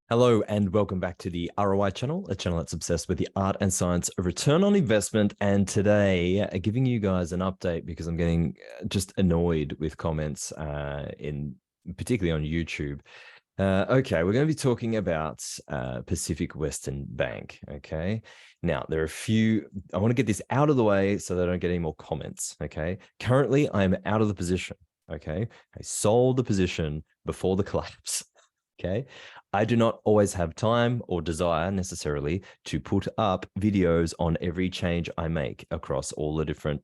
Hello and welcome back to the ROI channel, a channel that's obsessed with the art and science of return on investment. And today, giving you guys an update because I'm getting just annoyed with comments particularly on YouTube. Okay, we're going to be talking about Pacific Western Bank. Okay, now there are a few. I want to get this out of the way so that I don't get any more comments. Okay, currently I am out of the position. Okay, I sold the position before the collapse. Okay. I do not always have time or desire necessarily to put up videos on every change I make across all the different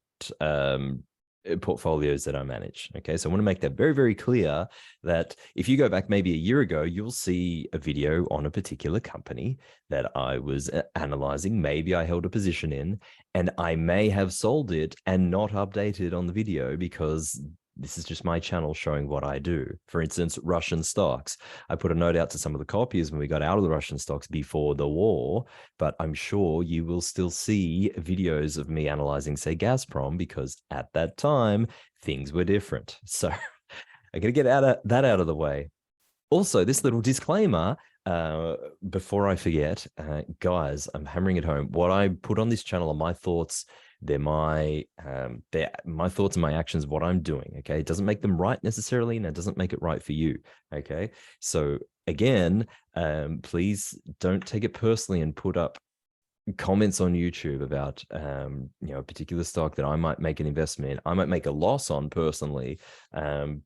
portfolios that I manage. Okay. So I want to make that very, very clear that if you go back maybe a year ago, you'll see a video on a particular company that I was analyzing. Maybe I held a position in, and I may have sold it and not updated on the video because this is just my channel showing what I do. For instance, Russian stocks. I put a note out to some of the copiers when we got out of the Russian stocks before the war, but I'm sure you will still see videos of me analyzing, say, Gazprom, because at that time, things were different. So I'm going to get that out of the way. Also, this little disclaimer, before I forget, guys, I'm hammering it home. What I put on this channel are my thoughts. They're my thoughts and my actions, what I'm doing. Okay. It doesn't make them right necessarily, and it doesn't make it right for you. Okay. So again, please don't take it personally and put up comments on YouTube about a particular stock that I might make an investment in. I might make a loss on personally. And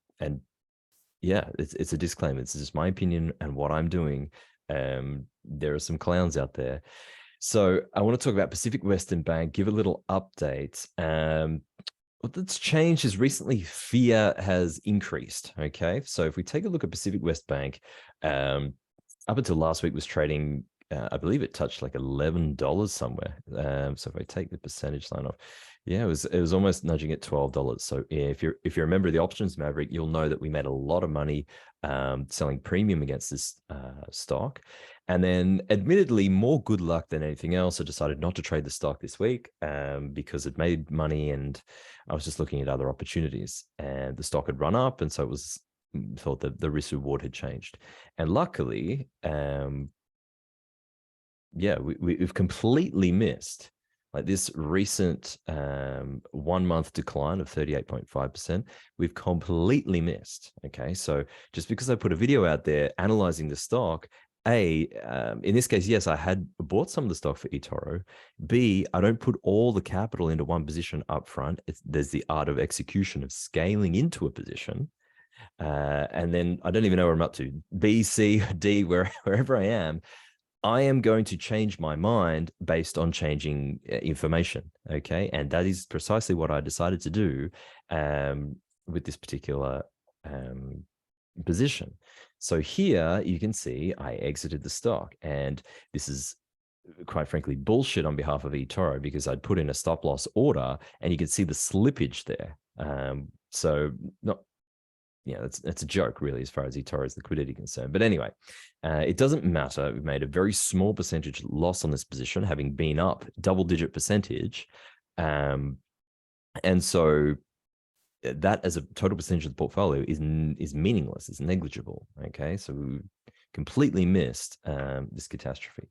yeah, it's a disclaimer. It's just my opinion and what I'm doing. There are some clowns out there. So I want to talk about Pacific Western Bank, give a little update. What that's changed is recently fear has increased. Okay. So if we take a look at Pacific West Bank, up until last week was trading, I believe it touched like $11 somewhere. So if I take the percentage line off, yeah, it was almost nudging at $12. So yeah, if you're a member of the options Maverick, you'll know that we made a lot of money selling premium against this stock. And then admittedly, more good luck than anything else, I decided not to trade the stock this week because it made money and I was just looking at other opportunities, and the stock had run up. And so it was thought that the risk reward had changed. And luckily, yeah, we've completely missed like this recent 1 month decline of 38.5%. We've completely missed. Okay. So just because I put a video out there analyzing the stock, in this case, yes, I had bought some of the stock for eToro. B, I don't put all the capital into one position up front. There's the art of execution of scaling into a position. And then I don't even know where I'm up to. B, C, D, wherever I am going to change my mind based on changing information. Okay. And that is precisely what I decided to do with this particular position. So here you can see I exited the stock, and this is quite frankly bullshit on behalf of eToro because I'd put in a stop loss order and you can see the slippage there. So not, that's a joke really as far as eToro's liquidity is concerned. But anyway, it doesn't matter. We've made a very small percentage loss on this position, having been up double-digit percentage. And so that as a total percentage of the portfolio is meaningless. It's negligible. Okay, so we completely missed this catastrophe.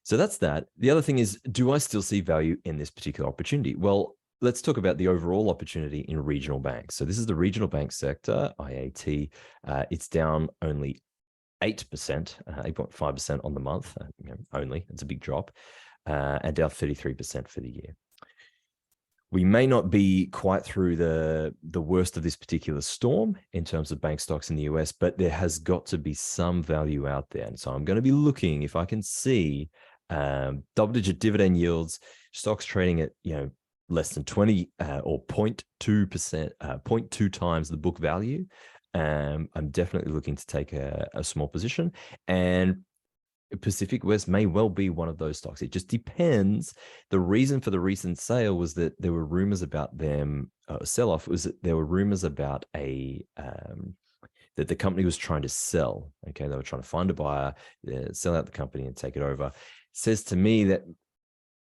So that's that. The other thing is, do I still see value in this particular opportunity? Well, let's talk about the overall opportunity in regional banks. So this is the regional bank sector, IAT. It's down only 8%, 8.5% on the month, only. It's a big drop, and down 33% for the year. We may not be quite through the worst of this particular storm in terms of bank stocks in the US, but there has got to be some value out there. And so I'm going to be looking if I can see double-digit dividend yields, stocks trading at less than 20 or 0.2%, 0.2 times the book value. I'm definitely looking to take a small position, and Pacific West may well be one of those stocks. It just depends. The reason for the recent sale was that there were rumors about them sell-off. Was that there were rumors about that the company was trying to sell. Okay, they were trying to find a buyer, sell out the company, and take it over. It says to me that,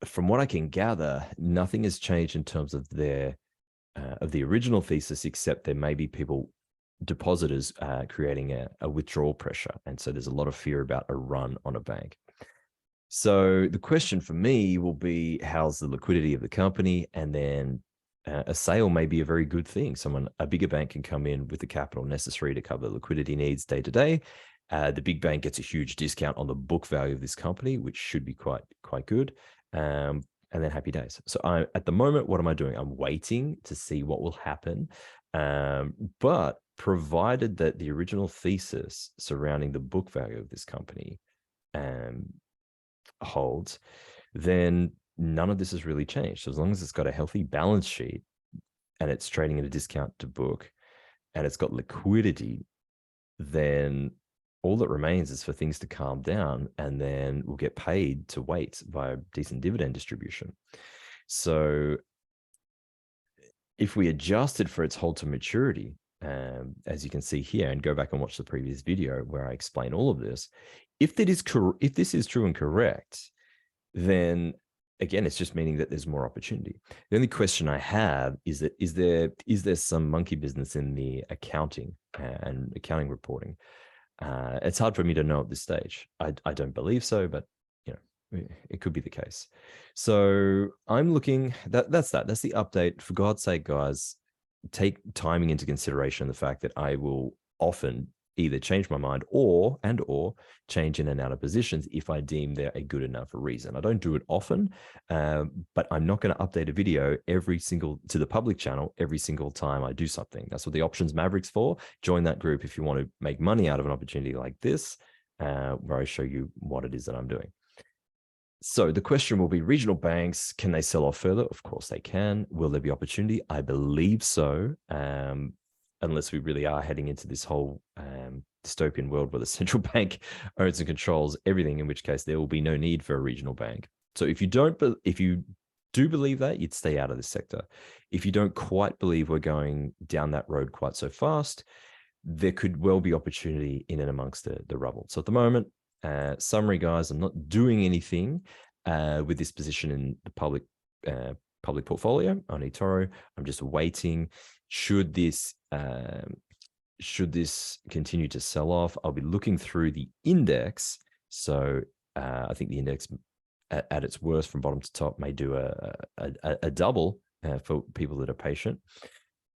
from what I can gather, nothing has changed in terms of their of the original thesis, except there may be people depositors creating a withdrawal pressure. And so there's a lot of fear about a run on a bank. So the question for me will be, how's the liquidity of the company? And then a sale may be a very good thing. A bigger bank can come in with the capital necessary to cover liquidity needs day to day. The big bank gets a huge discount on the book value of this company, which should be quite good. And then happy days. So at the moment, what am I doing? I'm waiting to see what will happen. But provided that the original thesis surrounding the book value of this company holds, then none of this has really changed. So as long as it's got a healthy balance sheet and it's trading at a discount to book and it's got liquidity, then all that remains is for things to calm down, and then we'll get paid to wait by a decent dividend distribution. So if we adjusted for its hold to maturity, as you can see here, and go back and watch the previous video where I explain all of this, if this is true and correct, then again, it's just meaning that there's more opportunity. The only question I have is that is there some monkey business in the accounting and accounting reporting? It's hard for me to know at this stage. I don't believe so, but it could be the case. So I'm looking. That's the update. For God's sake, guys, take timing into consideration the fact that I will often either change my mind or change in and out of positions if I deem they're a good enough reason. I don't do it often, but I'm not going to update a video to the public channel every single time I do something. That's what the Options Mavericks for. Join that group if you want to make money out of an opportunity like this, where I show you what it is that I'm doing. So the question will be, regional banks, can they sell off further? Of course they can. Will there be opportunity? I believe so. Unless we really are heading into this whole dystopian world where the central bank owns and controls everything, in which case there will be no need for a regional bank. So if you do believe that, you'd stay out of this sector. If you don't quite believe we're going down that road quite so fast, there could well be opportunity in and amongst the rubble. So at the moment, summary, guys, I'm not doing anything with this position in the public portfolio on eToro. I'm just waiting. Should this continue to sell off, I'll be looking through the index. So I think the index at its worst from bottom to top may do a double for people that are patient.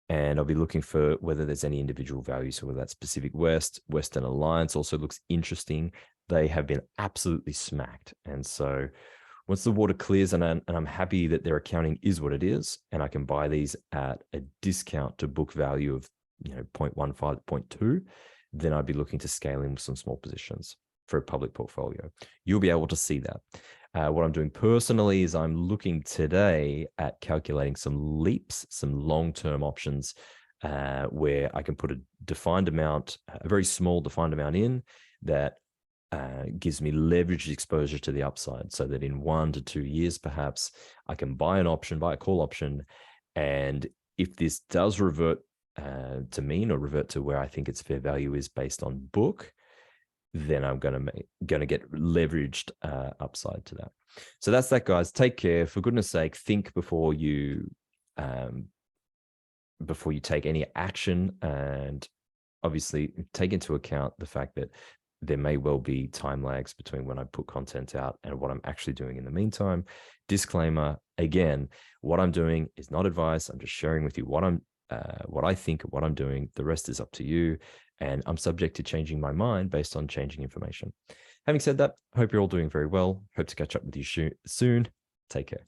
And I'll be looking for whether there's any individual value. So whether that's Pacific West, Western Alliance also looks interesting. They have been absolutely smacked. And so once the water clears, and I'm happy that their accounting is what it is, and I can buy these at a discount to book value of 0.15, 0.2, then I'd be looking to scale in with some small positions for a public portfolio. You'll be able to see that. What I'm doing personally is I'm looking today at calculating some leaps, some long-term options where I can put a defined amount, a very small defined amount in that gives me leveraged exposure to the upside, so that in 1 to 2 years, perhaps, I can buy a call option. And if this does revert to mean or revert to where I think its fair value is based on book, then I'm going to get leveraged upside to that. So that's that, guys. Take care. For goodness sake, think before you take any action, and obviously take into account the fact that there may well be time lags between when I put content out and what I'm actually doing in the meantime. Disclaimer, again, what I'm doing is not advice. I'm just sharing with you what I think of what I'm doing. The rest is up to you, and I'm subject to changing my mind based on changing information. Having said that, I hope you're all doing very well. Hope to catch up with you soon. Take care.